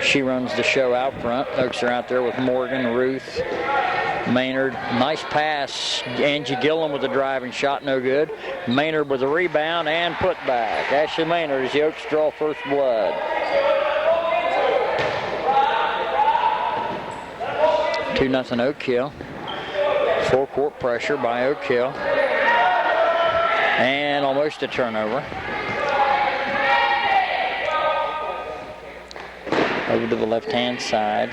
She runs the show out front. Oaks are out there with Morgan, Ruth, Maynard. Nice pass. Angie Gillen with a driving shot, no good. Maynard with a rebound and put back. Ashley Maynard as the Oaks draw first blood. 2-0 Oak Hill. Full court pressure by Oak Hill. And almost a turnover. Over to the left-hand side.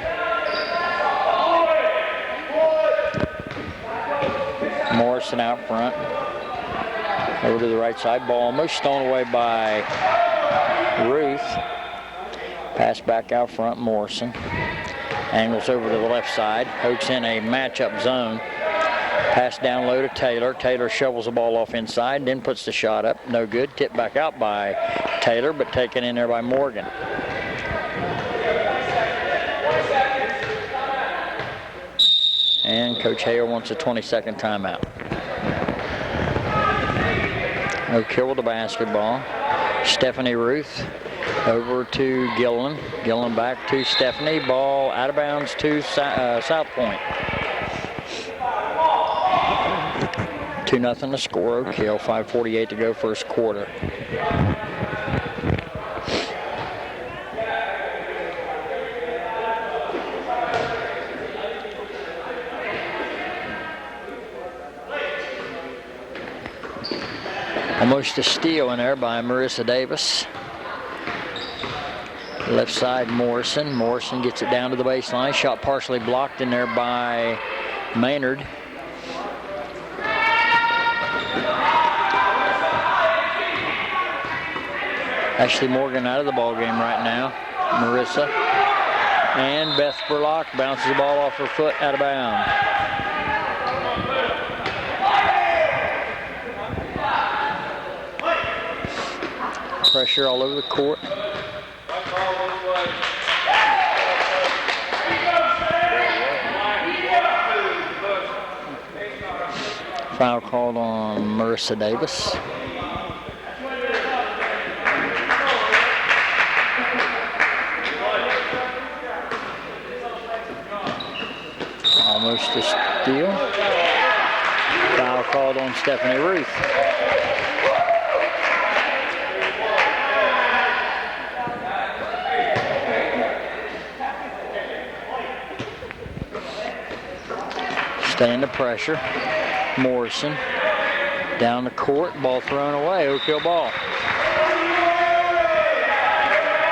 Morrison out front. Over to the right side. Ball almost stolen away by Ruth. Pass back out front, Morrison. Angles over to the left side. Oaks in a matchup zone. Pass down low to Taylor. Taylor shovels the ball off inside, then puts the shot up. No good. Tipped back out by Taylor, but taken in there by Morgan. And Coach Hale wants a 20-second timeout. Oak Hill with the basketball. Stephanie Ruth over to Gillen. Gillen back to Stephanie. Ball out of bounds to South Point. 2-0 to score. Oak Hill. 5:48 to go first quarter. Almost a steal in there by Marissa Davis. Left side, Morrison. Morrison gets it down to the baseline. Shot partially blocked in there by Maynard. Ashley Morgan out of the ball game right now. Marissa. And Beth Spurlock bounces the ball off her foot out of bounds. Pressure all over the court. Foul called on Marissa Davis. Almost a steal. Foul called on Stephanie Ruth. Staying the pressure. Morrison down the court, ball thrown away. Oak Hill ball.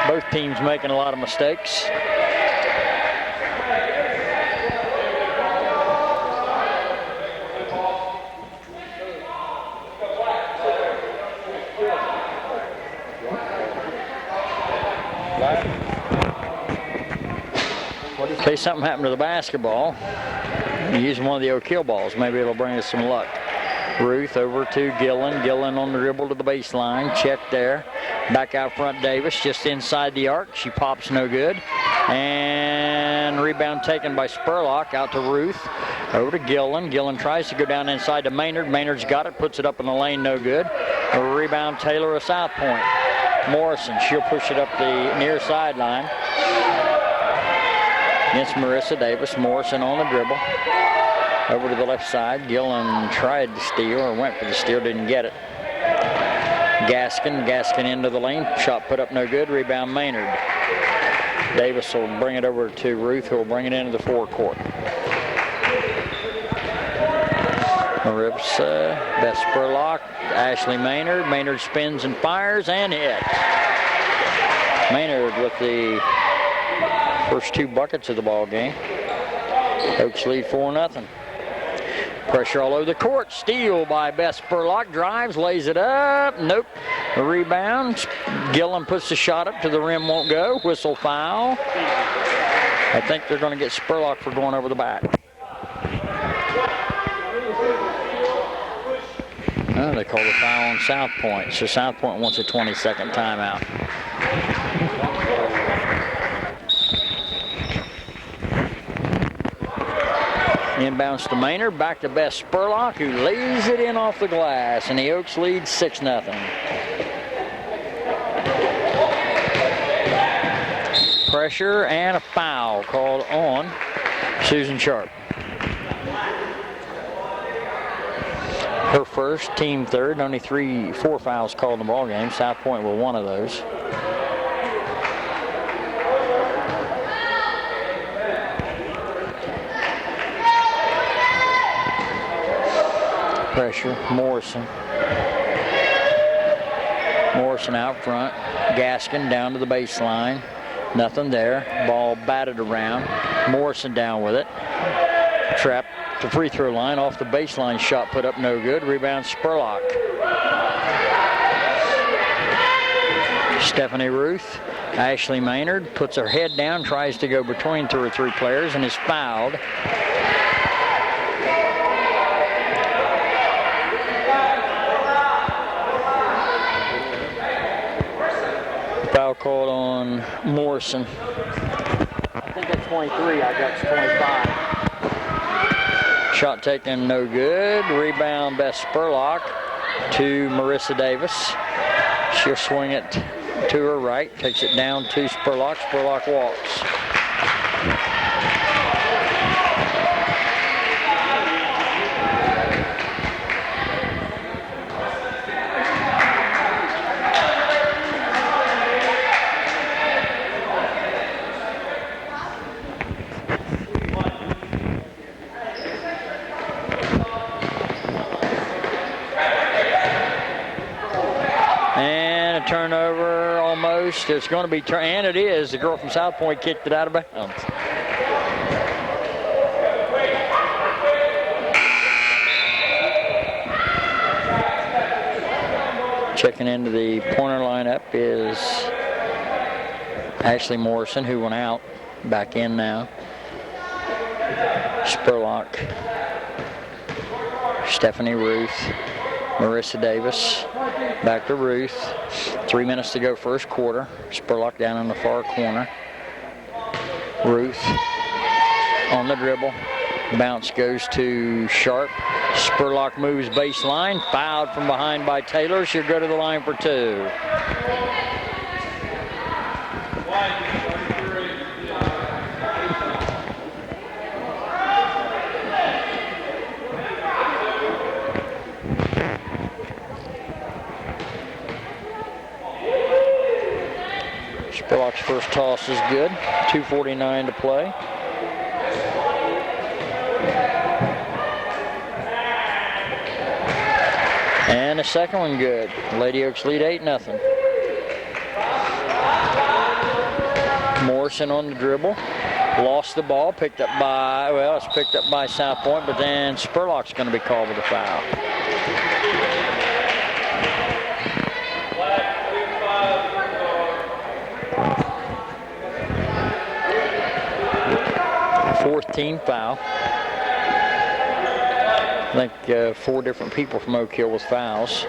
Both teams making a lot of mistakes. In case something happened to the basketball, using one of the Oak Hill balls, maybe it'll bring us some luck. Ruth over to Gillen. Gillen on the dribble to the baseline. Check there. Back out front, Davis just inside the arc. She pops, no good. And rebound taken by Spurlock out to Ruth. Over to Gillen. Gillen tries to go down inside to Maynard. Maynard's got it, puts it up in the lane, no good. A rebound, Taylor of South Point. Morrison, she'll push it up the near sideline. Against Marissa Davis. Morrison on the dribble. Over to the left side. Gillen tried to steal, or went for the steal, didn't get it. Gaskin into the lane. Shot put up, no good. Rebound, Maynard. Davis will bring it over to Ruth, who will bring it into the forecourt. Marissa, Beth Spurlock, Ashley Maynard. Maynard spins and fires and hits. Maynard with the first two buckets of the ball game. Oaks lead 4-0. Pressure all over the court. Steal by Beth Spurlock. Drives, lays it up. Nope. A rebound. Gillen puts the shot up to the rim, won't go. Whistle foul. I think they're going to get Spurlock for going over the back. Oh, they call the foul on South Point. So South Point wants a 20-second timeout. Inbounds to Maynard, back to Beth Spurlock, who lays it in off the glass, and the Oaks lead 6-0. pressure, and a foul called on Susan Sharp. Her first, team third, only 4 fouls called in the ball game. South Point with one of those. Pressure, Morrison. Morrison out front. Gaskin down to the baseline. Nothing there. Ball batted around. Morrison down with it. Trapped the free throw line. Off the baseline shot put up no good. Rebound Spurlock. Stephanie Ruth. Ashley Maynard puts her head down, tries to go between 2 or 3 players, and is fouled. Foul called on Morrison. I think that's 23. I got 25. Shot taken, no good. Rebound, Beth Spurlock to Marissa Davis. She'll swing it to her right, takes it down to Spurlock. Spurlock walks. Turnover almost. It's going to be, and it is. The girl from South Point kicked it out of bounds. Checking into the pointer lineup is Ashley Morrison, who went out. Back in now. Spurlock. Stephanie Ruth. Marissa Davis. Back to Ruth. 3 minutes to go first quarter. Spurlock down in the far corner. Ruth on the dribble. Bounce goes to Sharp. Spurlock moves baseline. Fouled from behind by Taylor. She'll go to the line for 2. Spurlock's first toss is good. 2:49 to play. And the second one good. Lady Oaks lead 8-0. Morrison on the dribble. Lost the ball. Picked up by, well, it's picked up by South Point, but then Spurlock's going to be called with a foul. Fourth team foul. I think 4 different people from Oak Hill with fouls.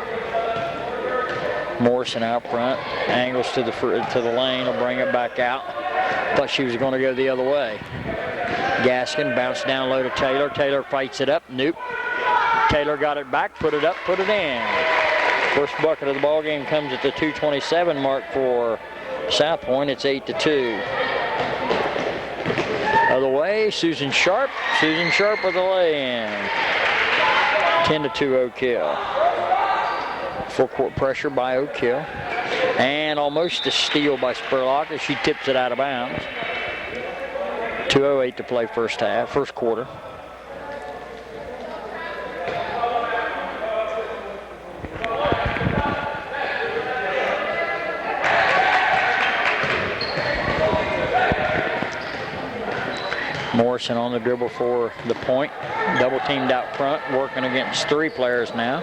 Morrison out front, angles to the lane, will bring it back out. Thought she was going to go the other way. Gaskin bounced down low to Taylor. Taylor fights it up. Nope. Taylor got it back, put it up, put it in. First bucket of the ball game comes at the 2:27 mark for South Point. It's 8-2. Other way, Susan Sharp. Susan Sharp with the lay-in. 10-2 Oak Hill. Full court pressure by Oak Hill. And almost a steal by Spurlock as she tips it out of bounds. 2:08 to play first quarter. Morrison on the dribble for the point. Double teamed out front, working against 3 players now.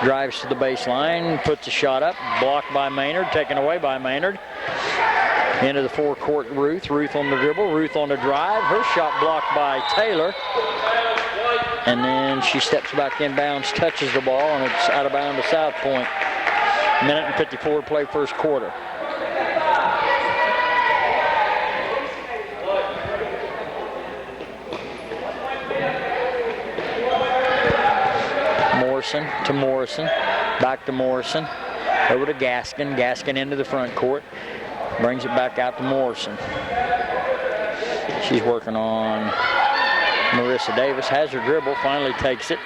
Drives to the baseline, puts a shot up, blocked by Maynard, taken away by Maynard. Into the forecourt, Ruth. Ruth on the dribble, Ruth on the drive. Her shot blocked by Taylor. And then she steps back inbounds, touches the ball, and it's out of bounds to South Point. 1:54 to play first quarter. Morrison to Morrison, back to Morrison, over to Gaskin. Gaskin into the front court. Brings it back out to Morrison. She's working on Marissa Davis. Has her dribble, finally takes it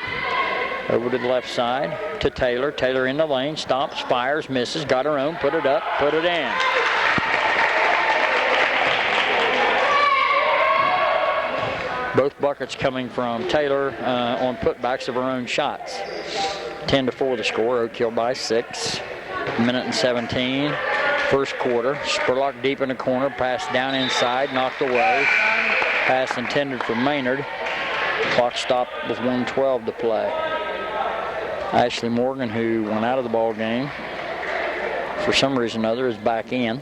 over to the left side to Taylor. Taylor in the lane, stops, fires, misses, got her own, put it up, put it in. Both buckets coming from Taylor on putbacks of her own shots. 10-4 the score. Oak Hill by 6. Minute and 17. First quarter. Spurlock deep in the corner. Pass down inside. Knocked away. Pass intended for Maynard. Clock stopped with 1:12 to play. Ashley Morgan, who went out of the ball game for some reason or other, is back in.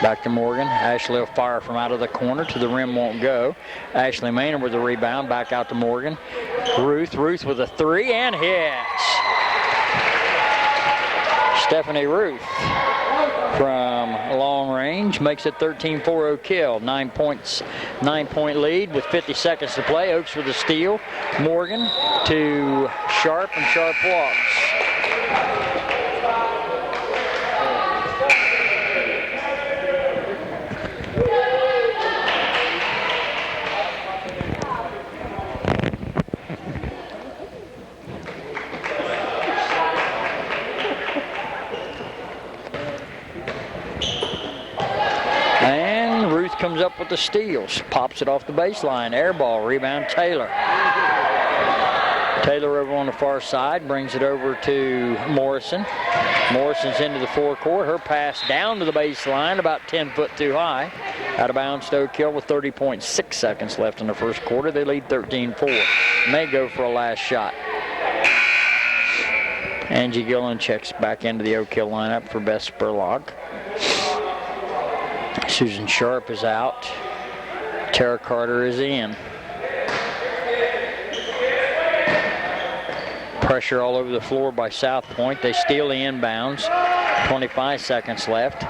Back to Morgan. Ashley will fire from out of the corner. To the rim, won't go. Ashley Maynard with the rebound. Back out to Morgan. Ruth with a three and hits. Stephanie Ruth from long range makes it 13-4 Oak Hill. 9 points, 9-point lead with 50 seconds to play. Oaks with a steal. Morgan to Sharp, and Sharp walks. Comes up with the steals, pops it off the baseline, air ball, rebound Taylor. Taylor over on the far side, brings it over to Morrison. Morrison's into the forecourt, her pass down to the baseline, about 10 foot too high. Out of bounds to Oak Hill with 30.6 seconds left in the first quarter. They lead 13-4. May go for a last shot. Angie Gillen checks back into the Oak Hill lineup for Beth Spurlock. Susan Sharp is out. Tara Carter is in. Pressure all over the floor by South Point. They steal the inbounds. 25 seconds left.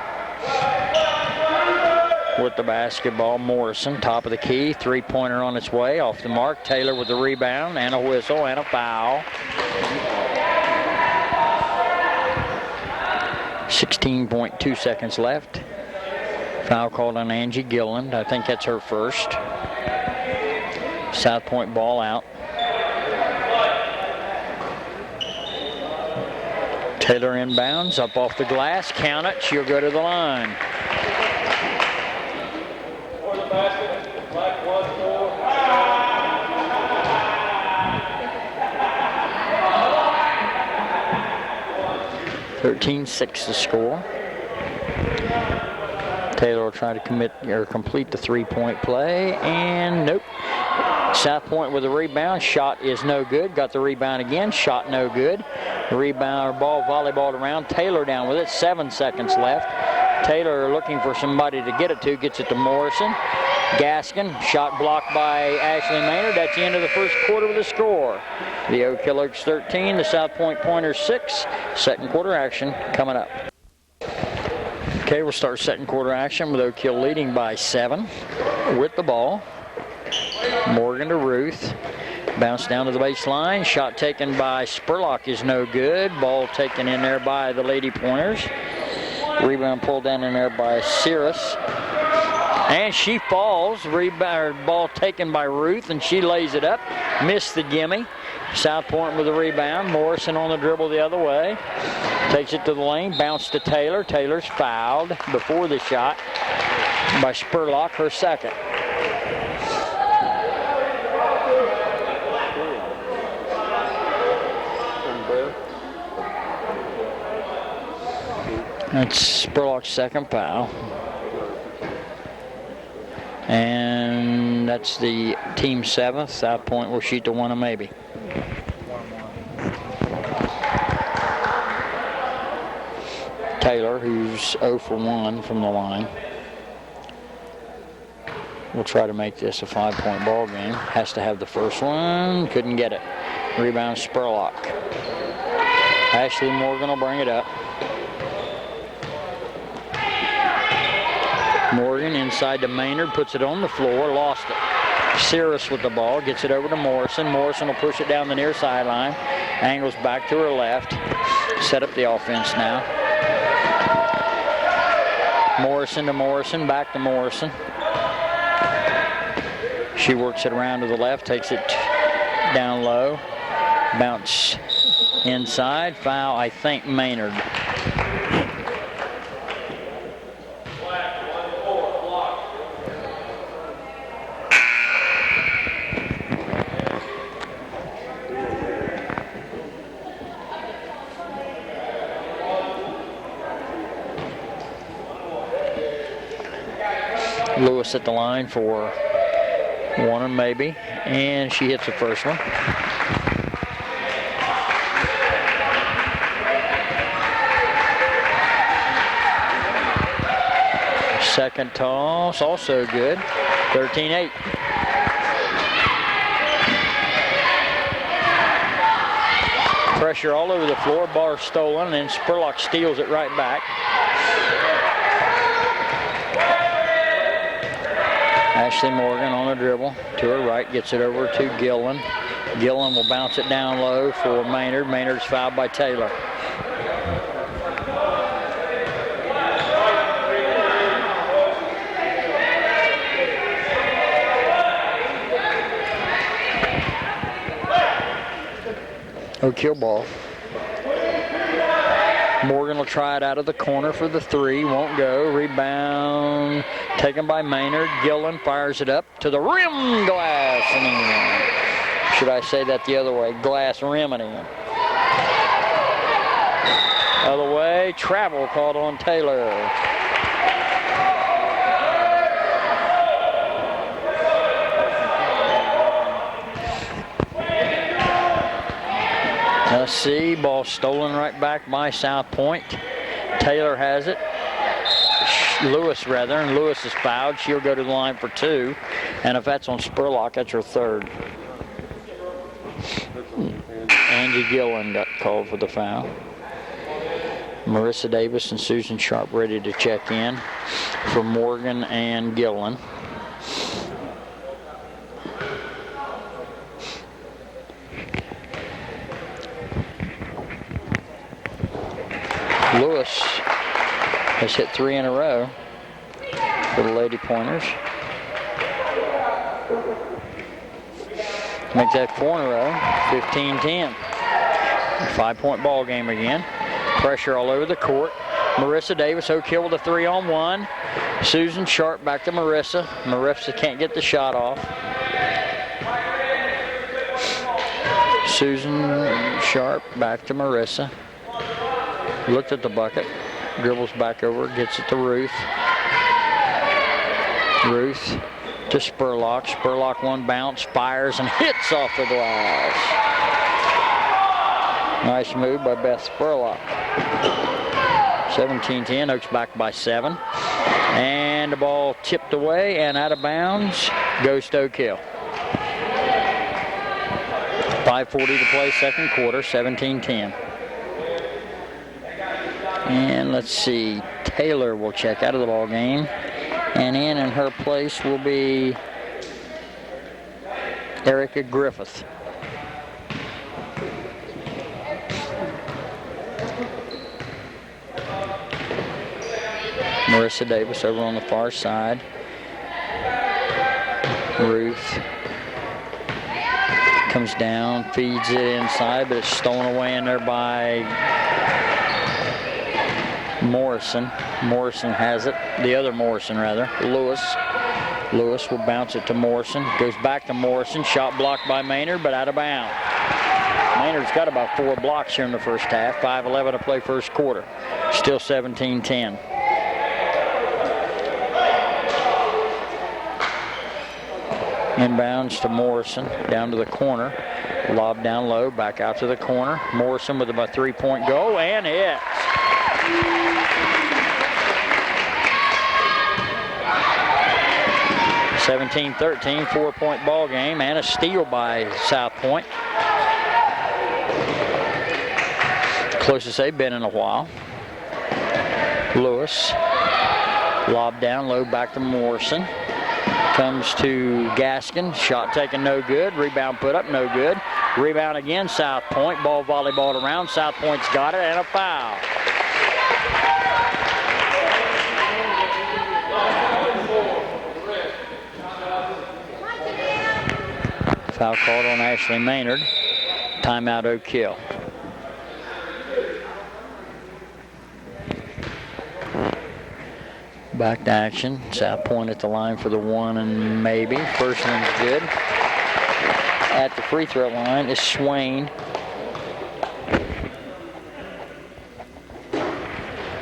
With the basketball, Morrison, top of the key. Three-pointer on its way, off the mark. Taylor with the rebound and a whistle and a foul. 16.2 seconds left. Foul called on Angie Gilland. I think that's her first. South Point ball out. Taylor inbounds, up off the glass. Count it. She'll go to the line. For the basket, black 1-4. 13-6 the score. Taylor will try to complete the three-point play, and nope. South Point with a rebound. Shot is no good. Got the rebound again. Shot no good. Rebound, ball volleyballed around. Taylor down with it. 7 seconds left. Taylor looking for somebody to get it to. Gets it to Morrison. Gaskin. Shot blocked by Ashley Maynard. That's the end of the first quarter with a score. The Oak Hill Oaks 13. The South Point Pointers 6. Second quarter action coming up. Okay, we'll start second quarter action with Oak Hill leading by 7 with the ball. Morgan to Ruth. Bounce down to the baseline. Shot taken by Spurlock is no good. Ball taken in there by the Lady Pointers. Rebound pulled down in there by Cirrus. And she falls. Rebound, ball taken by Ruth, and she lays it up. Missed the gimme. South Point with a rebound. Morrison on the dribble the other way. Takes it to the lane. Bounce to Taylor. Taylor's fouled before the shot by Spurlock, her second. That's Spurlock's second foul. And that's the team 7th. South Point will shoot to 1 and maybe. Taylor, who's 0 for 1 from the line, will try to make this a 5-point ball game. Has to have the first one. Couldn't get it. Rebound Spurlock. Ashley Morgan will bring it up. Morgan inside to Maynard, puts it on the floor, lost it. Cirrus with the ball, gets it over to Morrison. Morrison will push it down the near sideline. Angles back to her left. Set up the offense now. Morrison to Morrison, back to Morrison. She works it around to the left, takes it down low. Bounce inside. Foul, I think, Maynard. Lewis at the line for one maybe, and she hits the first one. Second toss, also good. 13-8. Pressure all over the floor, bar stolen, and Spurlock steals it right back. Ashley Morgan on the dribble to her right, gets it over to Gillen. Gillen will bounce it down low for Maynard. Maynard's fouled by Taylor. O'Kill ball. Morgan will try it out of the corner for the three. Won't go. Rebound taken by Maynard. Gillen fires it up to the rim. Glass and in. Should I say that the other way? Glass rim and in. Other way. Travel called on Taylor. Let's see, ball stolen right back by South Point. Taylor has it. Lewis rather, and Lewis is fouled. She'll go to the line for two. And if that's on Spurlock, that's her third. Angie Gillen got called for the foul. Marissa Davis and Susan Sharp ready to check in for Morgan and Gillen. Lewis has hit three in a row for the Lady Pointers. Makes that four in a row, 15-10. 5-point ball game again. Pressure all over the court. Marissa Davis, O'Kill with a 3-on-1. Susan Sharp back to Marissa. Marissa can't get the shot off. Susan Sharp back to Marissa. Looked at the bucket, dribbles back over, gets it to Ruth. Ruth to Spurlock. Spurlock one bounce, fires and hits off the glass. Nice move by Beth Spurlock. 17-10, Oaks back by 7. And the ball tipped away and out of bounds, goes to O'Kill. 5:40 to play, second quarter, 17-10. And let's see, Taylor will check out of the ball game. And in her place will be Erica Griffith. Marissa Davis over on the far side. Ruth comes down, feeds it inside, but it's stolen away in there by Morrison. Morrison has it. The other Morrison, rather. Lewis. Lewis will bounce it to Morrison. Goes back to Morrison. Shot blocked by Maynard, but out of bounds. Maynard's got about 4 blocks here in the first half. 5:11 to play first quarter. Still 17-10. Inbounds to Morrison. Down to the corner. Lob down low. Back out to the corner. Morrison with about 3-point goal and hits. 17-13, 4-point ball game, and a steal by South Point. Closest they've been in a while. Lewis, lob down low back to Morrison. Comes to Gaskin, shot taken no good, rebound put up no good. Rebound again, South Point. Ball volleyballed around. South Point's got it, and a foul. Foul called on Ashley Maynard. Timeout, Oak Hill. Back to action. South Point at the line for the one and maybe. First one's good. At the free throw line is Swain.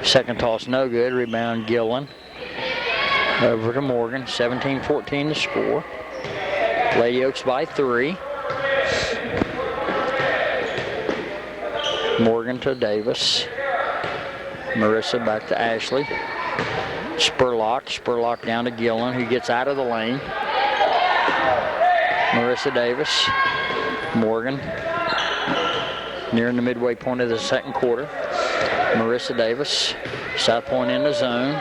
Second toss no good. Rebound Gillen. Over to Morgan. 17-14 the score. Lady Oaks by 3. Morgan to Davis. Marissa back to Ashley. Spurlock down to Gillen, who gets out of the lane. Marissa Davis. Morgan. Nearing the midway point of the second quarter. Marissa Davis. South Point in the zone.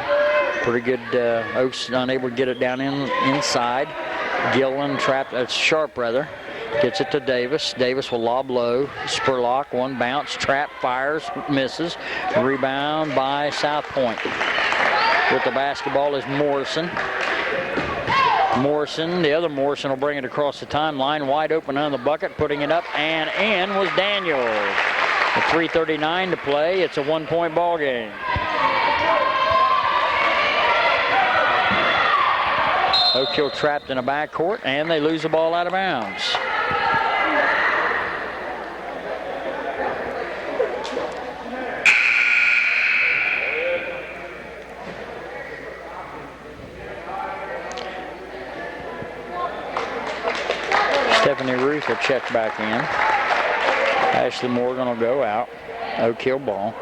Pretty good. Oaks unable to get it down inside. Gillen trapped, Sharp rather, gets it to Davis. Davis will lob low. Spurlock, one bounce, trap, fires, misses. Rebound by South Point. With the basketball is Morrison. The other Morrison will bring it across the timeline, wide open on the bucket, putting it up and in was Daniels. With 3:39 to play, it's a 1-point ball game. Oak Hill trapped in a backcourt, and they lose the ball out of bounds. Stephanie Ruth will check back in. Ashley Morgan will go out. Oak Hill ball.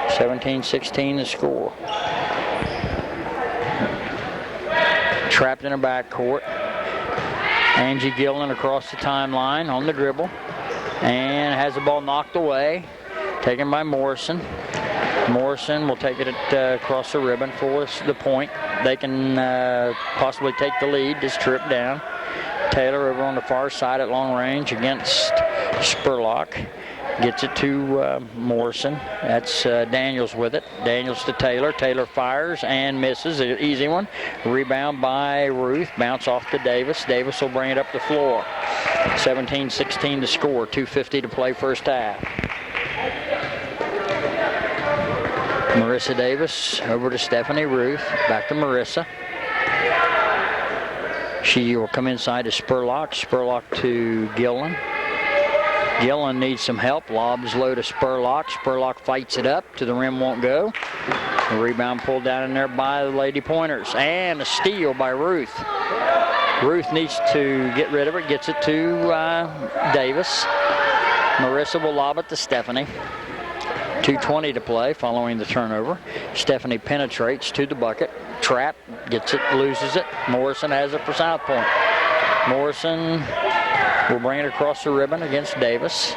17-16 the score. Trapped in a backcourt. Angie Gillen across the timeline on the dribble. And has the ball knocked away. Taken by Morrison. Morrison will take it across the ribbon for the point. They can possibly take the lead. Just trip down. Taylor over on the far side at long range against Spurlock. Gets it to Morrison. That's Daniels with it. Daniels to Taylor. Taylor fires and misses. An easy one. Rebound by Ruth. Bounce off to Davis. Davis will bring it up the floor. 17-16 to score. 2:50 to play first half. Marissa Davis over to Stephanie Ruth. Back to Marissa. She will come inside to Spurlock. Spurlock to Gillen. Gillen needs some help. Lobs low to Spurlock. Spurlock fights it up. To the rim won't go. The rebound pulled down in there by the Lady Pointers. And a steal by Ruth. Ruth needs to get rid of it. Gets it to Davis. Marissa will lob it to Stephanie. 2:20 to play following the turnover. Stephanie penetrates to the bucket. Trap, gets it, loses it. Morrison has it for South Point. Morrison will bring it across the ribbon against Davis.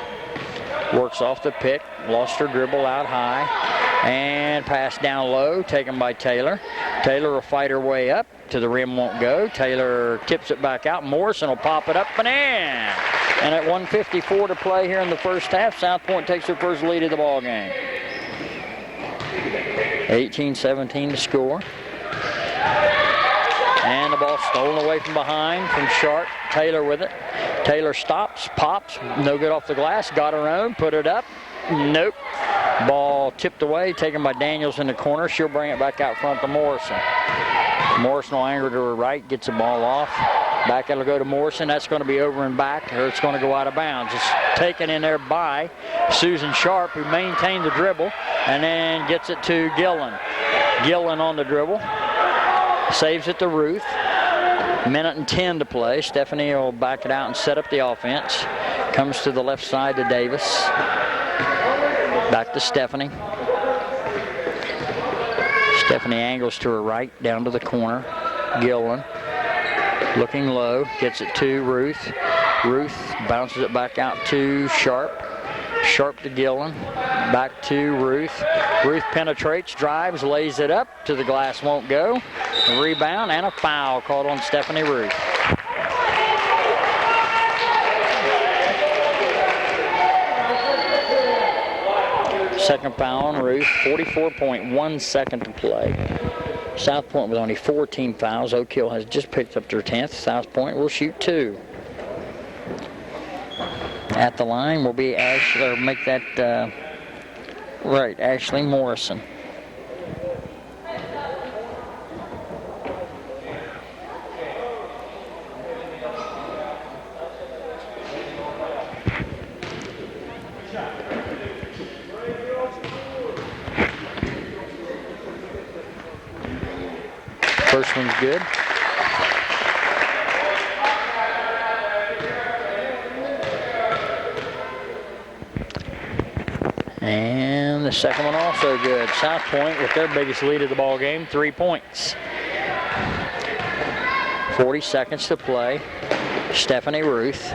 Works off the pick, lost her dribble out high. And pass down low, taken by Taylor. Taylor will fight her way up. To the rim won't go. Taylor tips it back out. Morrison will pop it up and in. And at 1:54 to play here in the first half, South Point takes their first lead of the ball game. 18-17 to score. And the ball stolen away from behind from Sharp. Taylor with it. Taylor stops, pops, no good off the glass. Got her own, put it up. Nope. Ball tipped away, taken by Daniels in the corner. She'll bring it back out front to Morrison. Morrison will angle to her right, gets the ball off. Back it'll go to Morrison. That's going to be over and back, or it's going to go out of bounds. It's taken in there by Susan Sharp, who maintained the dribble, and then gets it to Gillen. Gillen on the dribble. Saves it to Ruth. 1:10 to play. Stephanie will back it out and set up the offense. Comes to the left side to Davis. Back to Stephanie. Stephanie angles to her right, down to the corner. Gillen. Looking low, gets it to Ruth. Ruth bounces it back out to Sharp. Sharp to Gillen. Back to Ruth. Ruth penetrates, drives, lays it up. To the glass, won't go. A rebound and a foul called on Stephanie Ruth. Second foul on Ruth, 44.1 second to play. South Point with only 14 fouls. Oak Hill has just picked up their 10th. South Point will shoot 2. At the line will be Ashley, or make that right, Ashley Morrison. First one's good. And the second one also good. South Point with their biggest lead of the ball game, 3 points. 40 seconds to play. Stephanie Ruth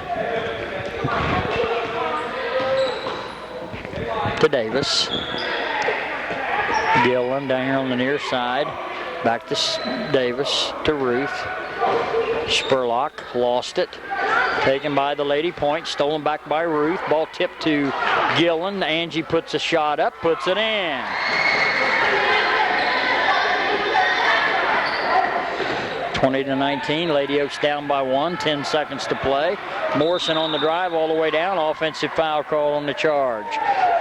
to Davis. Gillen down here on the near side. Back to Davis to Ruth. Spurlock lost it. Taken by the Lady Point. Stolen back by Ruth. Ball tipped to Gillen. Angie puts a shot up. Puts it in. 20-19. Lady Oaks down by 1. 10 seconds to play. Morrison on the drive all the way down. Offensive foul call on the charge.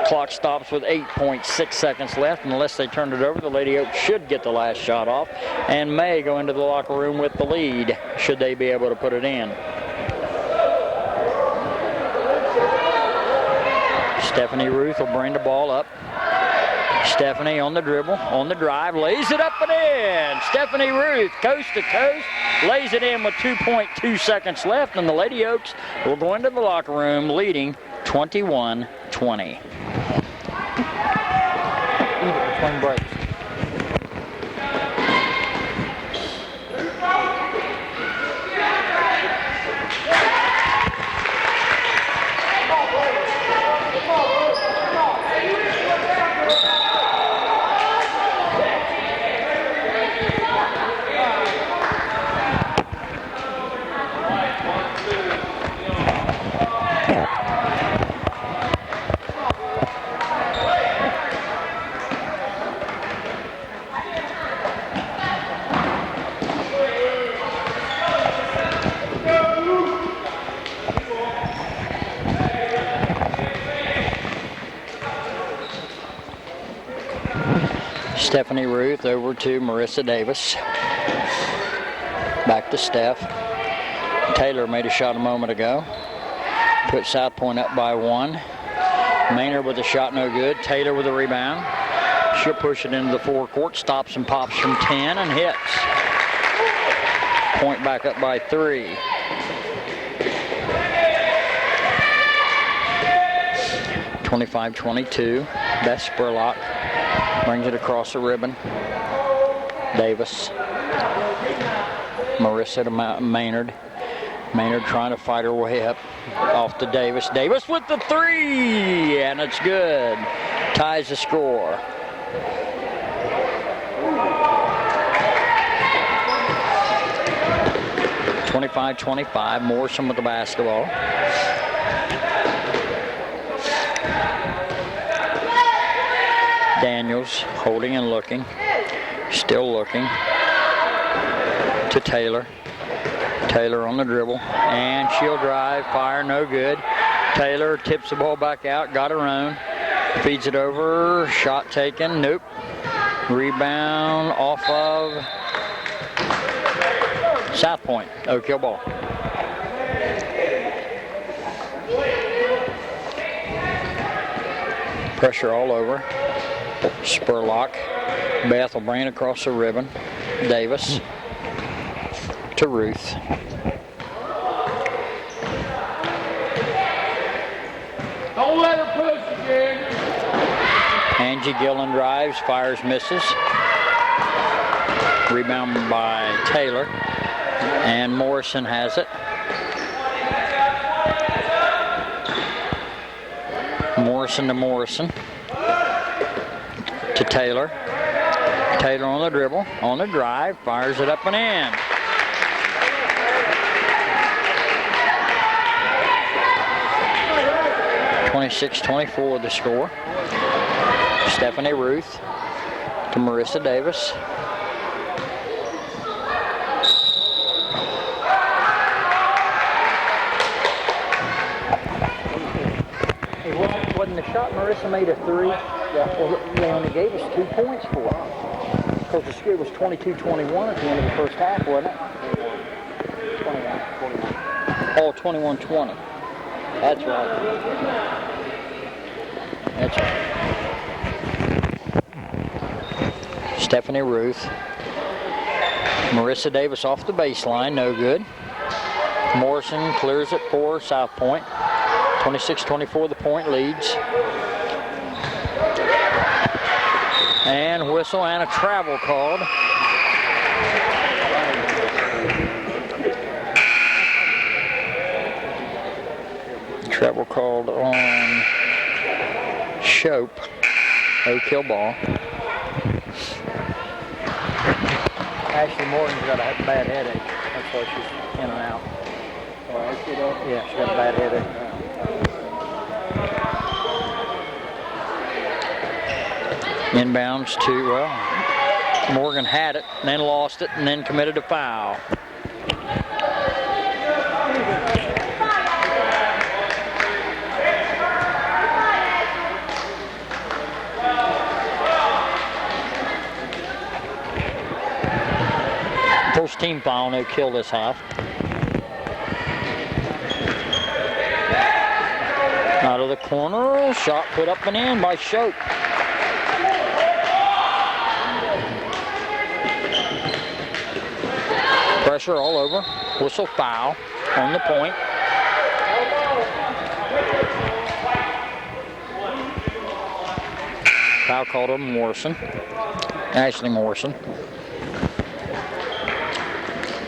Clock stops with 8.6 seconds left. Unless they turn it over, the Lady Oaks should get the last shot off and may go into the locker room with the lead should they be able to put it in. Stephanie Ruth will bring the ball up. Stephanie on the dribble, on the drive, lays it up and in. Stephanie Ruth, coast to coast, lays it in with 2.2 seconds left, and the Lady Oaks will go into the locker room leading 21-20. Between breaks. Stephanie Ruth over to Marissa Davis. Back to Steph. Taylor made a shot a moment ago. Put South Point up by 1. Maynard with a shot, no good. Taylor with a rebound. She'll push it into the forecourt. Stops and pops from 10 and hits. Point back up by 3. (25-22). Beth Spurlock brings it across the ribbon. Davis. Marissa to Maynard. Maynard trying to fight her way up. Off to Davis. Davis with the 3, and it's good. Ties the score. (25-25). Morrison with the basketball. Daniels holding and looking. Still looking. To Taylor. Taylor on the dribble. And she'll drive. Fire, no good. Taylor tips the ball back out. Got her own. Feeds it over. Shot taken. Nope. Rebound off of South Point. Oak Hill ball. Pressure all over. Spurlock. Beth will bring it across the ribbon. Davis to Ruth. Don't let her push again. Angie Gillen drives, fires, misses. Rebound by Taylor. And Morrison has it. Morrison to Morrison. To Taylor. Taylor on the dribble, on the drive, fires it up and in. (26-24) the score. Stephanie Ruth to Marissa Davis. Wasn't the shot Marissa made a 3? Yeah. Well, they only gave us 2 points for it. Because the score was 22-21 at the end of the first half, wasn't it? 21-21. Oh, 21-20. That's right. That's right. Stephanie Ruth. Marissa Davis off the baseline, no good. Morrison clears it for South Point. 26-24, the point leads. And whistle and a travel called. Travel called on Shope. Oak Hill ball. Ashley Morgan's got a bad headache. That's why she's in and out. Yeah, she's got a bad headache. Inbounds to, well, Morgan had it, and then lost it, and then committed a foul. First team foul, no kill this half. Out of the corner, shot put up and in by Shope. Pressure all over. Whistle foul on the point. Foul called on Morrison. Ashley Morrison.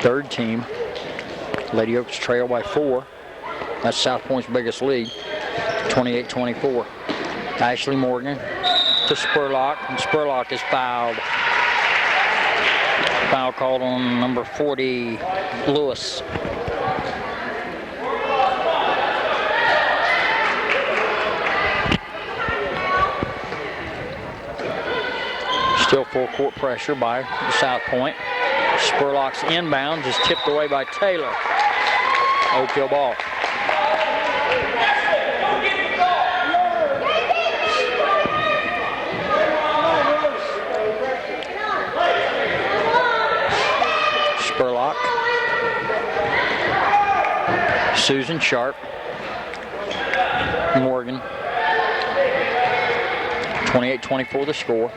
Third team. Lady Oaks trail by 4. That's South Point's biggest lead. 28-24. Ashley Morgan to Spurlock, and Spurlock is fouled. Foul called on number 40, Lewis. Still full court pressure by South Point. Spurlock's inbounds is tipped away by Taylor. Oak Hill ball. Spurlock. Susan Sharp. Morgan. 28-24 the score.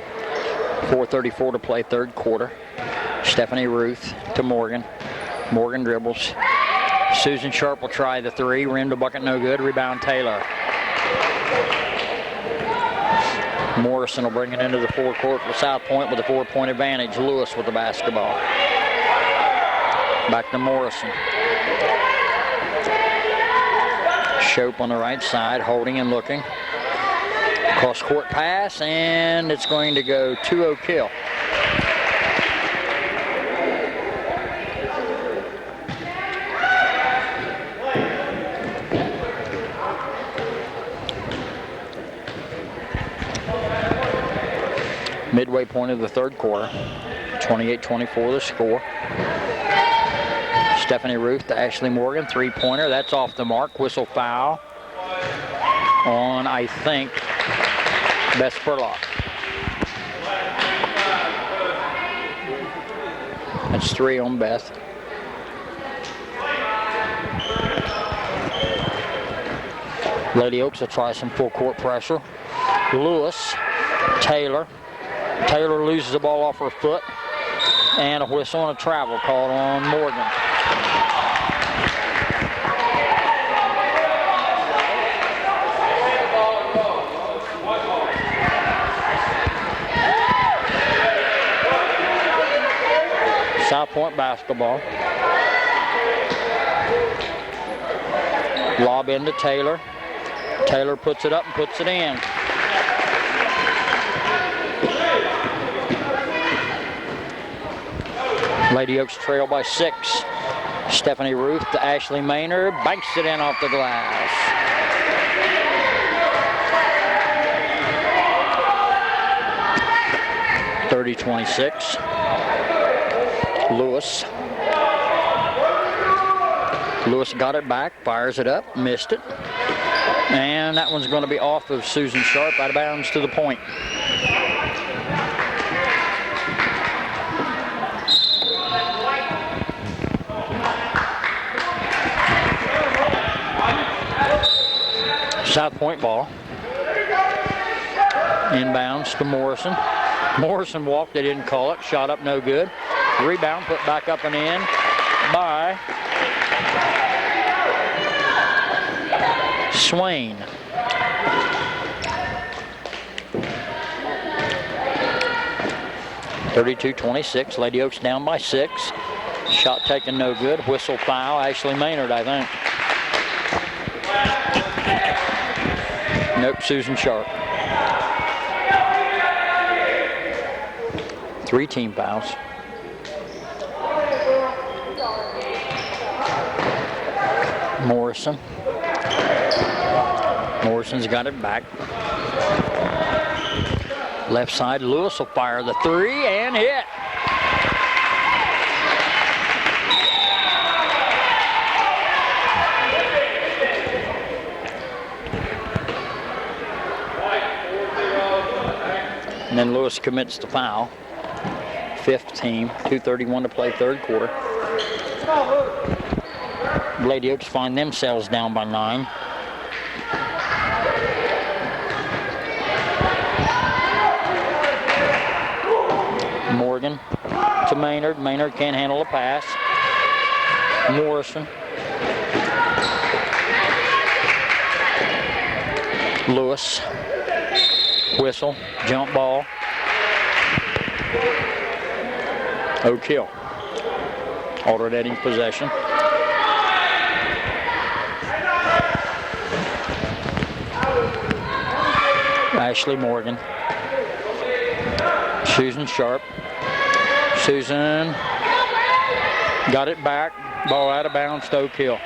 4:34 to play, third quarter. Stephanie Ruth to Morgan. Morgan dribbles. Susan Sharp will try the 3. Rim to bucket, no good. Rebound Taylor. Morrison will bring it into the forecourt for South Point with a 4-point advantage. Lewis with the basketball. Back to Morrison. Shope on the right side, holding and looking. Cross court pass, and it's going to go to Oak Hill. Midway point of the third quarter. 28-24 the score. Stephanie Ruth to Ashley Morgan, 3-pointer. That's off the mark. Whistle foul on, I think, Beth Spurlock. That's 3 on Beth. Lady Oaks will try some full court pressure. Lewis, Taylor. Taylor loses the ball off her foot. And a whistle and a travel called on Morgan. South Point basketball. Lob into Taylor. Taylor puts it up and puts it in. Lady Oaks trail by 6. Stephanie Ruth to Ashley Maynard. Banks it in off the glass. 30-26. Lewis. Lewis got it back, fires it up, missed it. And that one's going to be off of Susan Sharp, out of bounds to the point. South Point ball. Inbounds to Morrison. Morrison walked, they didn't call it. Shot up, no good. Rebound put back up and in by Swain. (32-26). Lady Oaks down by 6. Shot taken, no good. Whistle, foul. Ashley Maynard, I think. Nope, Susan Sharp. 3 team fouls. Morrison. Morrison's got it back. Left side, Lewis will fire the 3 and hit. And then Lewis commits the foul. 5th team, 2:31 to play, 3rd quarter. Lady Oaks find themselves down by 9. Morgan to Maynard. Maynard can't handle a pass. Morrison. Lewis. Whistle. Jump ball. Oak Hill. Alternating possession. Ashley Morgan. Susan Sharp. Susan got it back. Ball out of bounds to Oak Hill.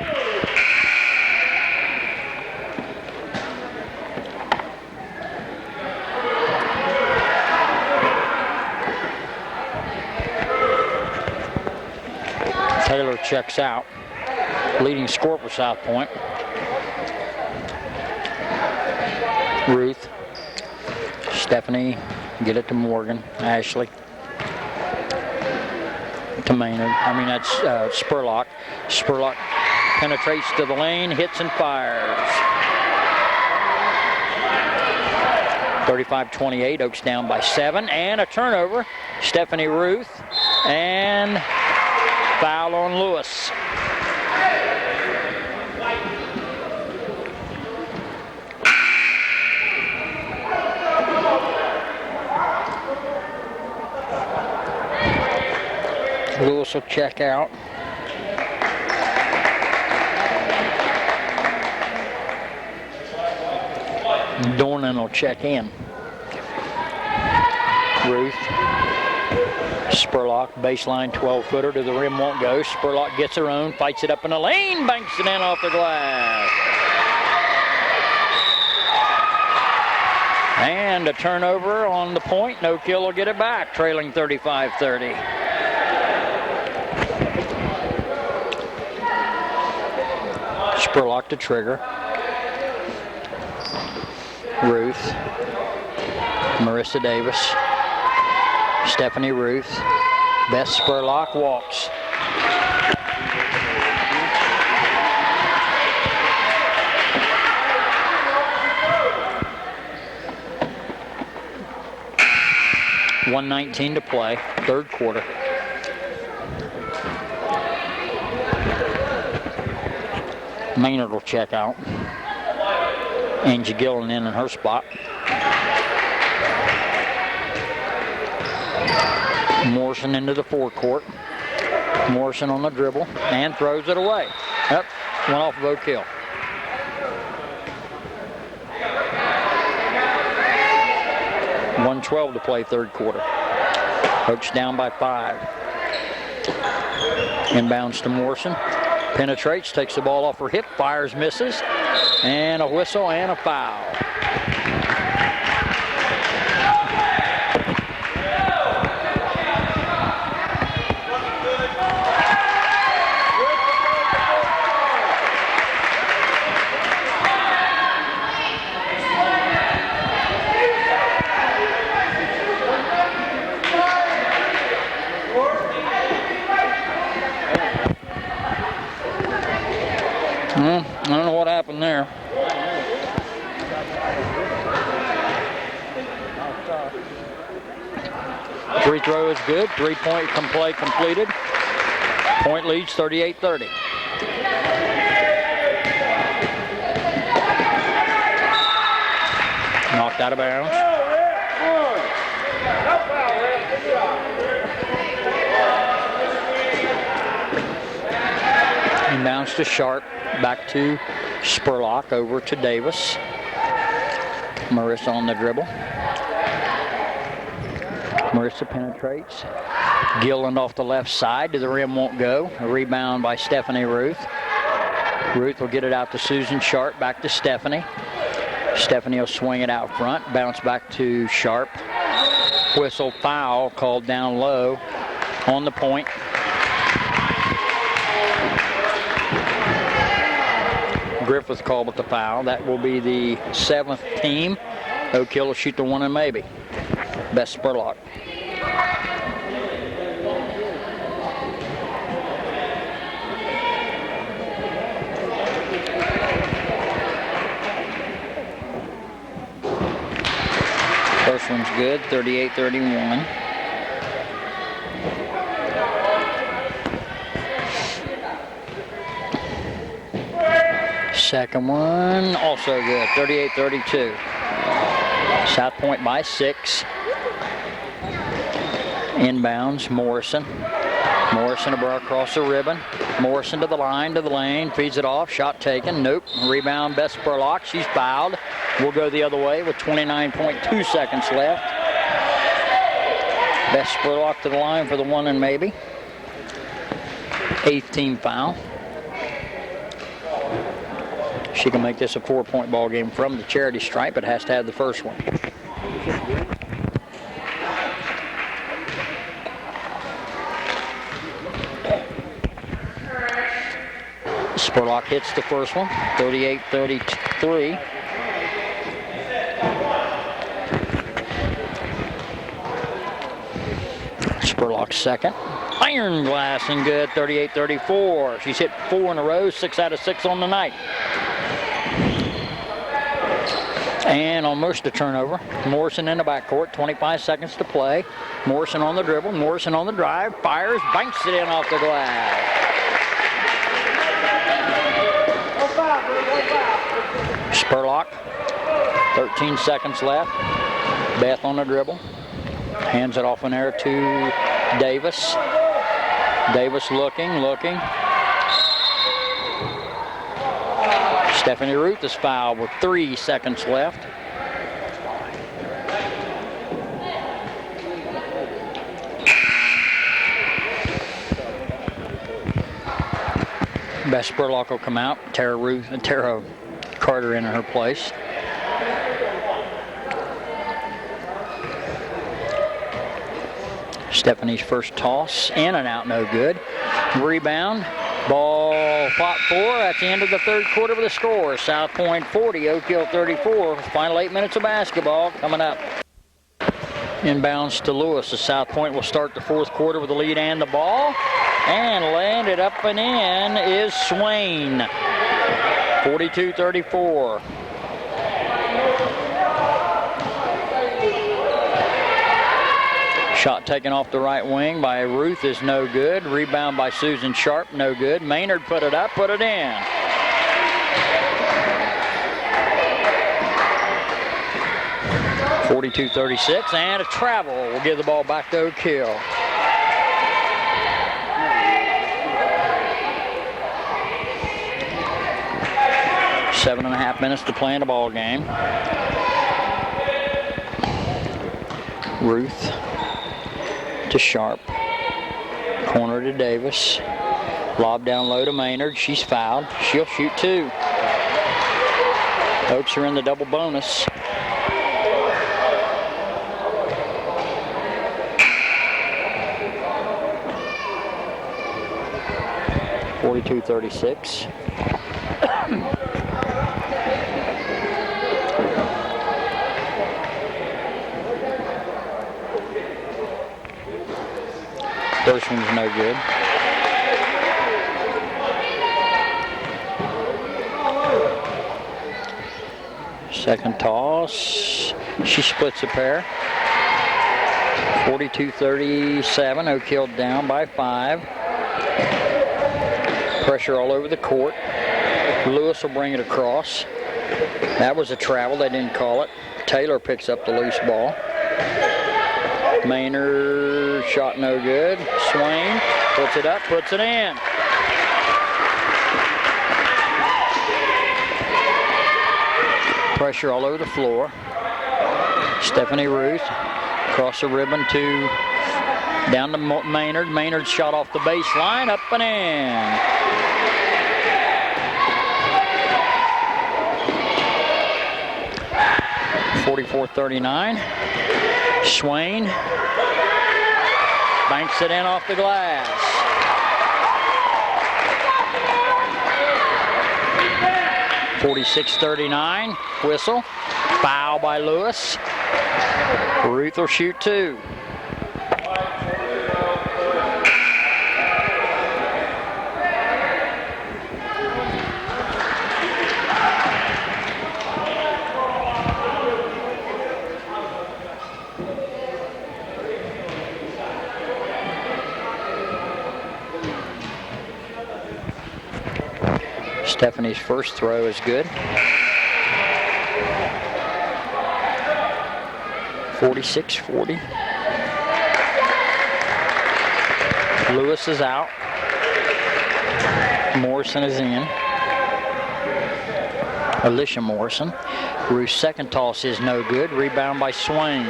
Taylor checks out. Leading scorer for South Point. Ruth. Stephanie, get it to Morgan. Ashley. To Maynard. That's Spurlock. Spurlock penetrates to the lane, hits and fires. 35-28, Oaks down by 7, and a turnover. Stephanie Ruth, and foul on Lewis. Lewis will check out. Dornan will check in. Ruth. Spurlock, baseline 12-footer to the rim, won't go. Spurlock gets her own, fights it up in the lane, banks it in off the glass. And a turnover on the point. No Kill will get it back, trailing 35-30. Spurlock to trigger. Ruth. Marissa Davis. Stephanie Ruth. Beth Spurlock walks. .119 to play, 3rd quarter. Maynard will check out. Angie Gillen in her spot. Morrison into the forecourt. Morrison on the dribble and throws it away. Up, went off of Oak Hill. .112 to play, 3rd quarter. Oaks down by 5. Inbounds to Morrison. Penetrates, takes the ball off her hip, fires, misses, and a whistle and a foul. Free throw is good. 3-point play completed. Point leads 38-30. Knocked out of bounds. Inbounds to Sharp. Back to Spurlock. Over to Davis. Marissa on the dribble. Marissa penetrates. Gilland off the left side. To the rim, won't go. A rebound by Stephanie Ruth. Ruth will get it out to Susan Sharp. Back to Stephanie. Stephanie will swing it out front. Bounce back to Sharp. Whistle foul called down low on the point. Griffith called with the foul. That will be the 7th team. Oak Hill will shoot the one and maybe. Best Spurlock. First one's good, 38-31. Second one, also good, 38-32. South Point by 6. Inbounds, Morrison. Morrison across the ribbon. Morrison to the line, to the lane, feeds it off, shot taken, nope. Rebound, Beth Spurlock, she's fouled. We'll go the other way with 29.2 seconds left. Beth Spurlock to the line for the one and maybe. 8th team foul. She can make this a 4-point ball game from the charity stripe, but has to have the first one. Spurlock hits the first one, 38-33. Spurlock's second. Iron glass and good, 38-34. She's hit 4 in a row, 6 out of 6 on the night. And almost a turnover. Morrison in the backcourt, 25 seconds to play. Morrison on the dribble, Morrison on the drive, fires, banks it in off the glass. Spurlock, 13 seconds left. Beth on the dribble. Hands it off in there to Davis. Davis looking. Stephanie Ruth is fouled with 3 seconds left. Beth Spurlock will come out. Tara Carter in her place. Stephanie's first toss, in and out, no good. Rebound, ball fought for at the end of the third quarter with a score. South Point 40, Oak Hill 34. Final 8 minutes of basketball coming up. Inbounds to Lewis. The South Point will start the fourth quarter with the lead and the ball. And landed up and in is Swain. 42-34. Shot taken off the right wing by Ruth is no good. Rebound by Susan Sharp, no good. Maynard put it up, put it in. .42-36, and a travel will give the ball back to Oak Hill. Seven and a half minutes to play in the ball game. Ruth to Sharp. Corner to Davis. Lob down low to Maynard. She's fouled. She'll shoot 2. Oaks are in the double bonus. .42-36. First one's no good. Second toss. She splits a pair. 42-37, Oak Hill down by 5. Pressure all over the court. Lewis will bring it across. That was a travel, they didn't call it. Taylor picks up the loose ball. Maynard, shot no good. Swain puts it up, puts it in. Pressure all over the floor. Stephanie Ruth across the ribbon to down to Maynard. Maynard shot off the baseline, up and in. (44-39). Swain banks it in off the glass. (46-39). Whistle. Foul by Lewis. Ruth will shoot 2. Stephanie's first throw is good. 46-40. Lewis is out. Morrison is in. Alicia Morrison. Ruth's second toss is no good. Rebound by Swain.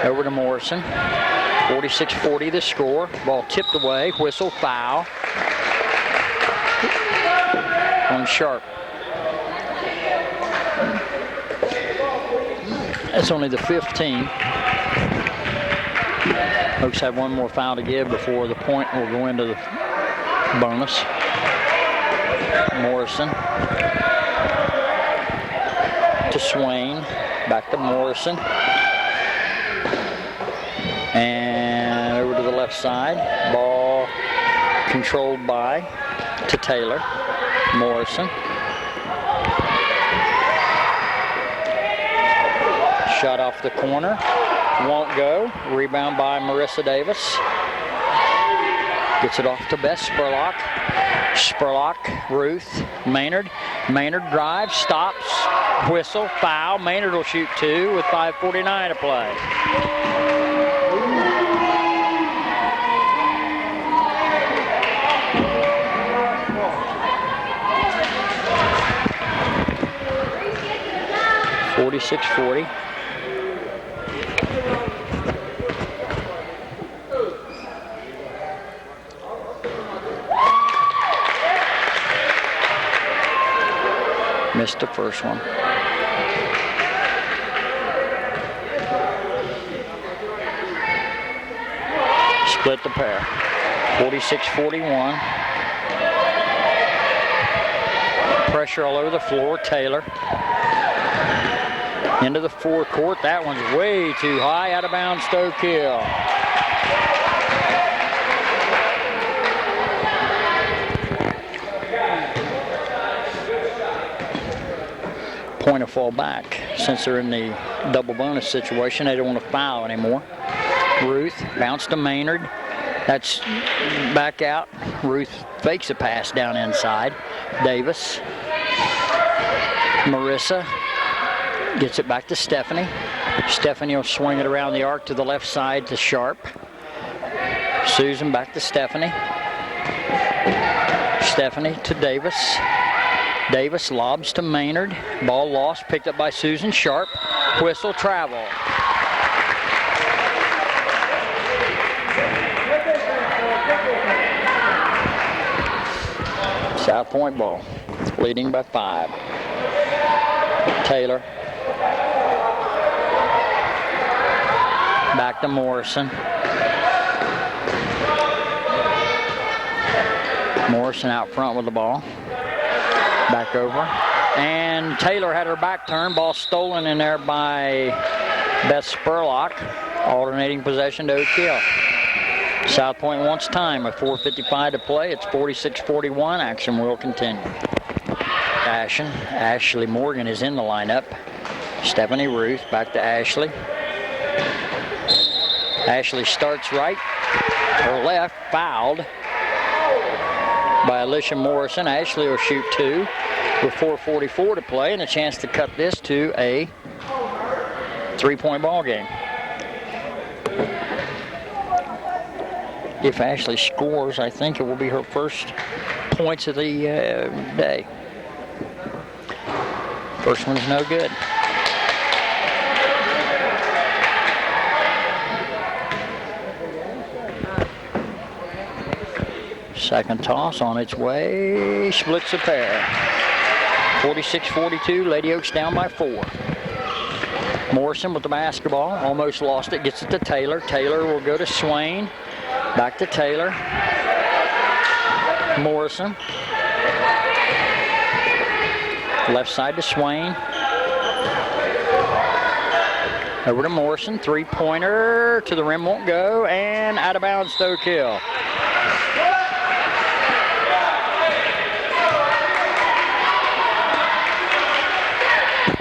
Over to Morrison. 46-40 the score. Ball tipped away. Whistle, foul on Sharp. That's only the 15. Oaks have one more foul to give before the point will go into the bonus. Morrison to Swain, back to Morrison, and over to the left side. Ball controlled by to Taylor. Morrison. Shot off the corner. Won't go. Rebound by Marissa Davis. Gets it off to Beth Spurlock. Spurlock, Ruth, Maynard. Maynard drives, stops, whistle, foul. Maynard will shoot 2 with 5:49 to play. (46-40). Missed the first one. Split the pair. 46-41. Pressure all over the floor. Taylor. Into the forecourt. That one's way too high. Out of bounds, Oak Hill. Point to fall back. Since they're in the double bonus situation, they don't want to foul anymore. Ruth bounce to Maynard. That's back out. Ruth fakes a pass down inside. Davis. Marissa gets it back to Stephanie. Stephanie will swing it around the arc to the left side to Sharp. Susan back to Stephanie. Stephanie to Davis. Davis lobs to Maynard. Ball lost, picked up by Susan. Sharp. Whistle, travel. South Point ball, leading by 5. Taylor. Back to Morrison. Morrison out front with the ball. Back over. And Taylor had her back turned. Ball stolen in there by Beth Spurlock. Alternating possession to Oak Hill. South Point wants time with 4:55 to play. It's 46-41. Action will continue. Ashley Morgan is in the lineup. Stephanie Ruth back to Ashley. Ashley starts right or left, fouled by Alicia Morrison. Ashley will shoot 2 with 4:44 to play and a chance to cut this to a 3-point ball game. If Ashley scores, I think it will be her first points of the day. First one's no good. Second toss on its way, splits a pair. 46-42, Lady Oaks down by 4. Morrison with the basketball, almost lost it, gets it to Taylor. Taylor will go to Swain, back to Taylor. Morrison. Left side to Swain. Over to Morrison, 3-pointer to the rim, won't go, and out of bounds, Stoke Hill.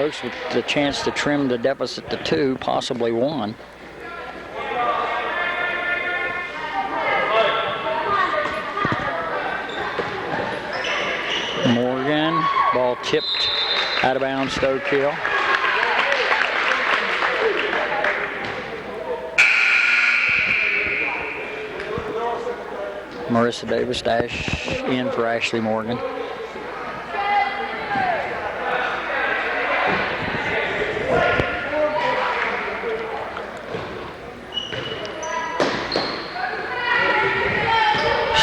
Oaks with the chance to trim the deficit to 2, possibly 1. Morgan, ball tipped out of bounds, Stoke Hill. Marissa Davis dash in for Ashley Morgan.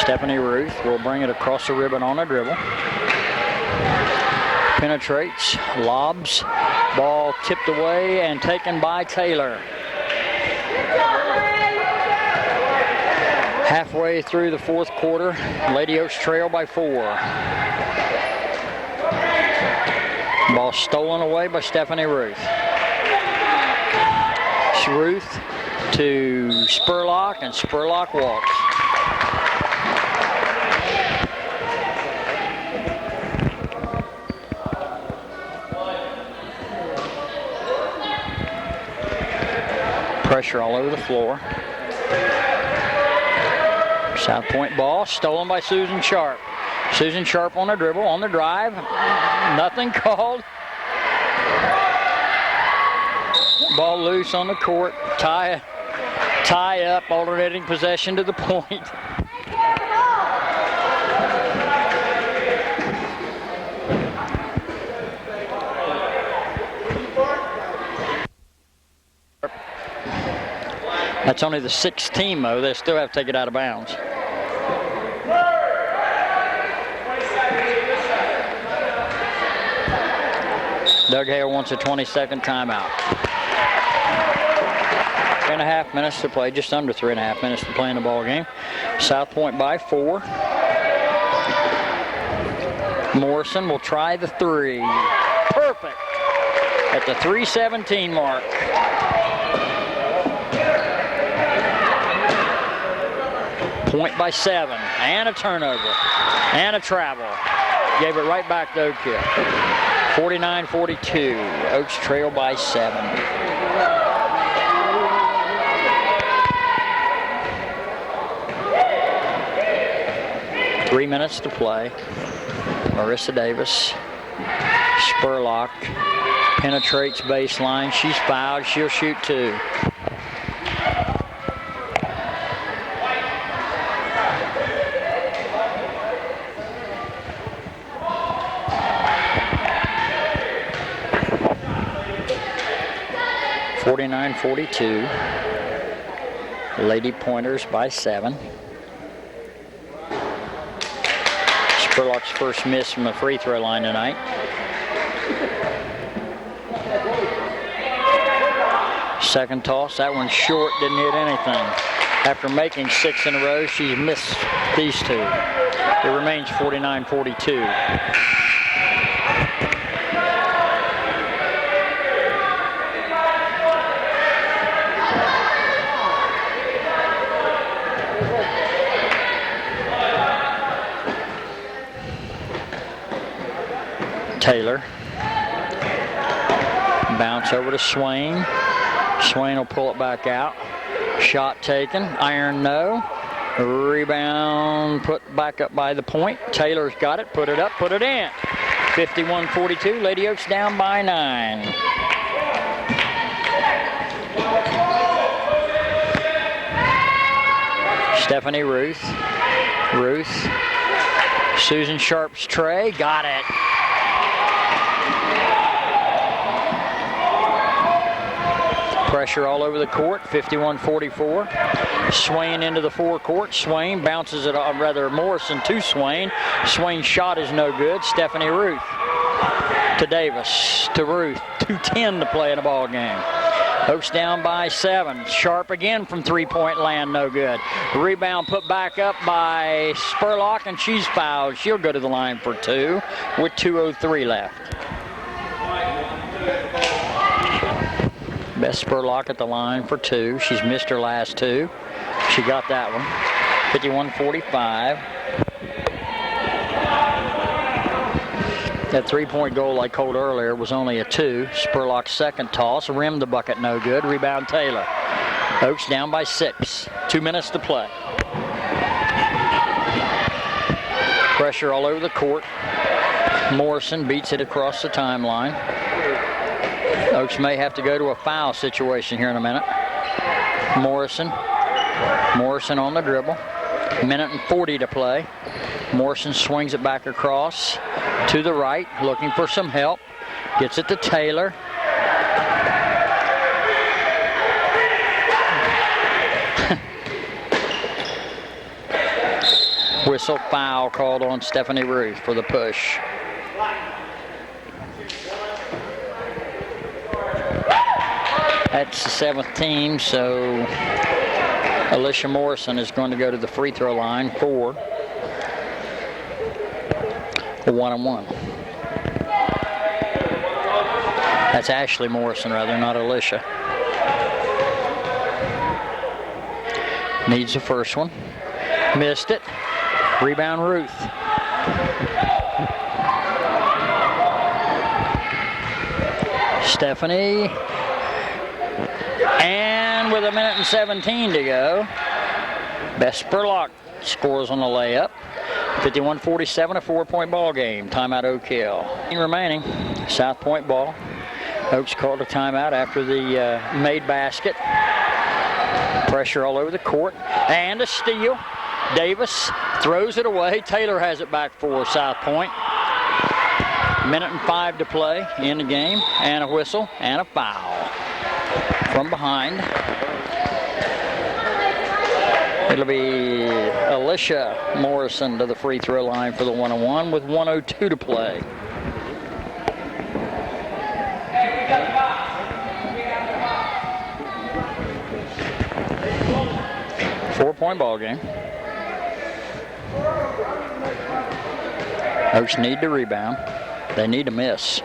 Stephanie Ruth will bring it across the ribbon on a dribble. Penetrates, lobs, ball tipped away and taken by Taylor. Halfway through the fourth quarter, Lady Oaks trail by 4. Ball stolen away by Stephanie Ruth. Ruth to Spurlock, and Spurlock walks. Pressure all over the floor. South Point ball stolen by Susan Sharp. Susan Sharp on a dribble, on the drive. Nothing called. Ball loose on the court. Tie up, alternating possession to the point. That's only the 6th team, though. They still have to take it out of bounds. Doug Hale wants a 22nd timeout. 3.5 minutes to play, just under 3.5 minutes to play in the ball game. South Point by 4. Morrison will try the 3. Perfect at the 3:17 mark. Point by 7, and a turnover, and a travel. Gave it right back to Oak Hill. 49-42, Oaks trail by 7. Three minutes to play. Marissa Davis, Spurlock, penetrates baseline. She's fouled, she'll shoot 2. (49-42). Lady Pointers by 7. Spurlock's first miss from the free throw line tonight. Second toss, that one's short, didn't hit anything. After making 6 in a row, she's missed these 2. It remains 49-42. Taylor. Bounce over to Swain. Swain will pull it back out. Shot taken. Iron no. Rebound put back up by the point. Taylor's got it. Put it up. Put it in. 51-42. Lady Oaks down by 9. Stephanie Ruth. Susan Sharp's tray. Got it. Pressure all over the court. 51-44. Swain into the forecourt. Swain bounces it, Morrison to Swain. Swain's shot is no good. Stephanie Ruth to Davis. To Ruth. 2:10 to play in a ball game. Oaks down by 7. Sharp again from three-point land, no good. Rebound put back up by Spurlock, and she's fouled. She'll go to the line for 2 with 2:03 left. Beth Spurlock at the line for 2. She's missed her last 2. She got that one. 51-45. That three-point goal I called earlier was only a 2. Spurlock's second toss, rimmed the bucket, no good. Rebound Taylor. Oaks down by 6. 2 minutes to play. Pressure all over the court. Morrison beats it across the timeline. Oaks may have to go to a foul situation here in a minute. Morrison on the dribble. 1:40 to play. Morrison swings it back across to the right, looking for some help. Gets it to Taylor. Whistle foul called on Stephanie Ruth for the push. That's the 7th team, so Alicia Morrison is going to go to the free throw line for a 1-on-1. That's Ashley Morrison, rather, not Alicia. Needs the first one. Missed it. Rebound Ruth. Stephanie. And with 1:17 to go, Beth Spurlock scores on the layup. 51-47, a 4-point ball game. Timeout Oak Hill. Remaining, South Point ball. Oaks called a timeout after the made basket. Pressure all over the court. And a steal. Davis throws it away. Taylor has it back for South Point. 1:05 to play in the game. And a whistle and a foul. From behind. It'll be Alicia Morrison to the free throw line for the 1-on-1 with 1:02 to play. Four-point ball game. Oaks need to rebound. They need to miss.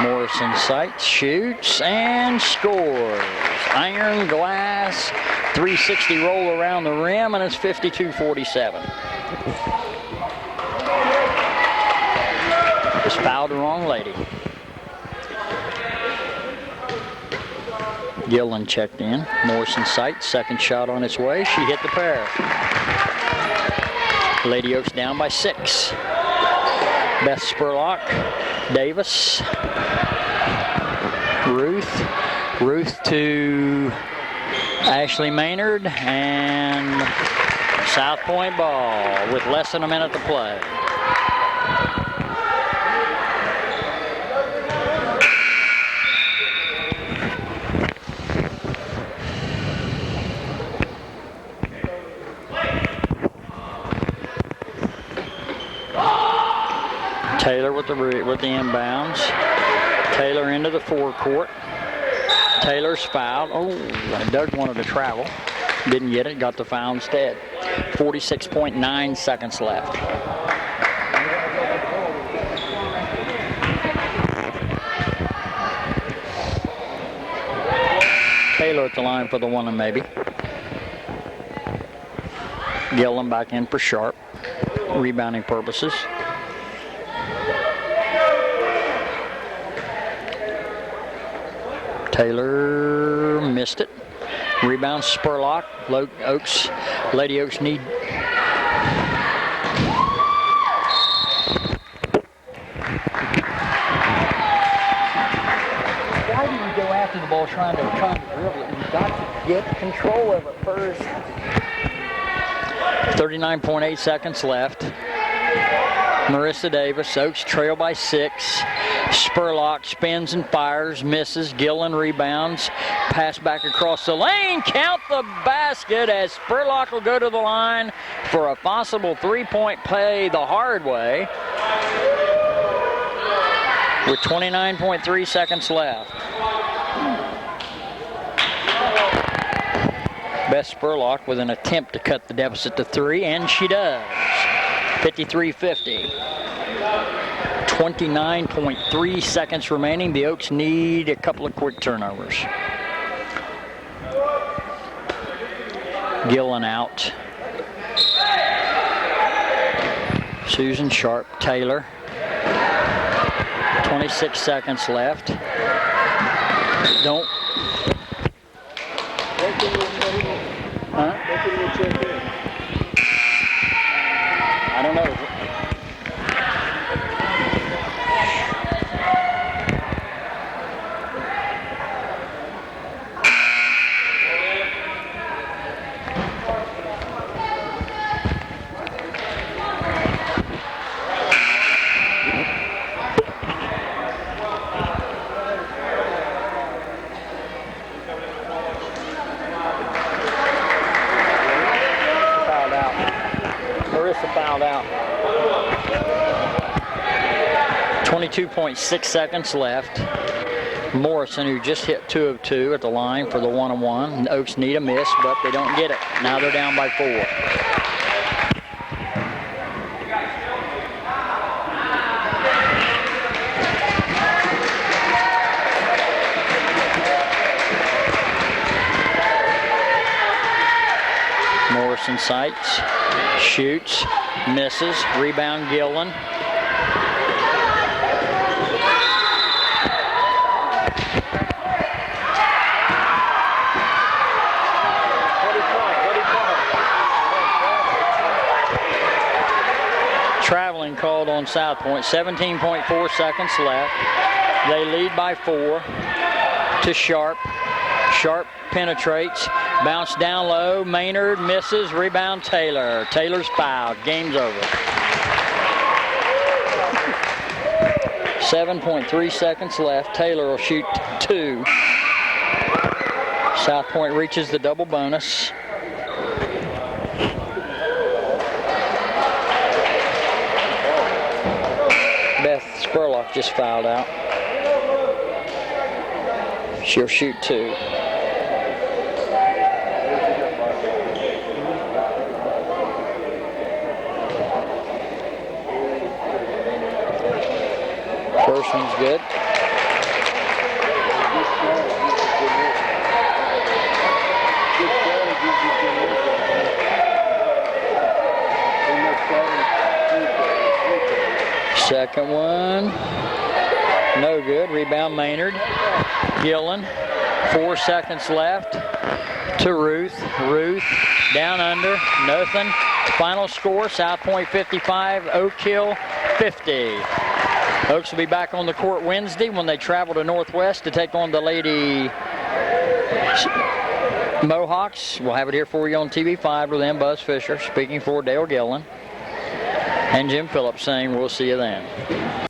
Morrison sights, shoots, and scores. Iron glass, 360 roll around the rim, and it's 52-47. Just fouled the wrong lady. Gillen checked in. Morrison sights, second shot on its way. She hit the pair. Lady Oaks down by 6. Beth Spurlock, Davis, Ruth to Ashley Maynard, and South Point ball with less than a minute to play. Taylor with the inbounds. Taylor into the forecourt. Taylor's fouled. Oh, Doug wanted to travel. Didn't get it. Got the foul instead. 46.9 seconds left. Taylor at the line for the 1 and maybe. Gillen back in for Sharp. Rebounding purposes. Taylor missed it. Rebound Spurlock. Oaks. Lady Oaks need. Why do you go after the ball trying to dribble it? You've got to get control of it first. 39.8 seconds left. Marissa Davis. Oaks trail by 6. Spurlock spins and fires, misses. Gillen rebounds. Pass back across the lane. Count the basket as Spurlock will go to the line for a possible 3-point play the hard way with 29.3 seconds left. Beth Spurlock with an attempt to cut the deficit to 3, and she does. 53-50. 29.3 seconds remaining. The Oaks need a couple of quick turnovers. Gillen out. Susan Sharp, Taylor. 26 seconds left. Don't. Huh? I don't know. Fouled out. 22.6 seconds left. Morrison, who just hit 2 of 2 at the line for the 1-on-1. The Oaks need a miss, but they don't get it. Now they're down by 4. Morrison sights, shoots, misses, rebound Gillen. Traveling called on South Point. 17.4 seconds left. They lead by 4 to Sharp. Sharp penetrates, bounce down low. Maynard misses, rebound Taylor. Taylor's fouled. Game's over. 7.3 seconds left. Taylor will shoot 2. South Point reaches the double bonus. Beth Spurlock just fouled out. She'll shoot 2. First one's good. Second one, no good. Rebound Maynard. Gillen, 4 seconds left to Ruth. Ruth down under, nothing. Final score, South Point 55, Oak Hill 50. Oaks will be back on the court Wednesday when they travel to Northwest to take on the Lady Mohawks. We'll have it here for you on TV5 with them. Buzz Fisher speaking for Dale Gillen and Jim Phillips saying we'll see you then.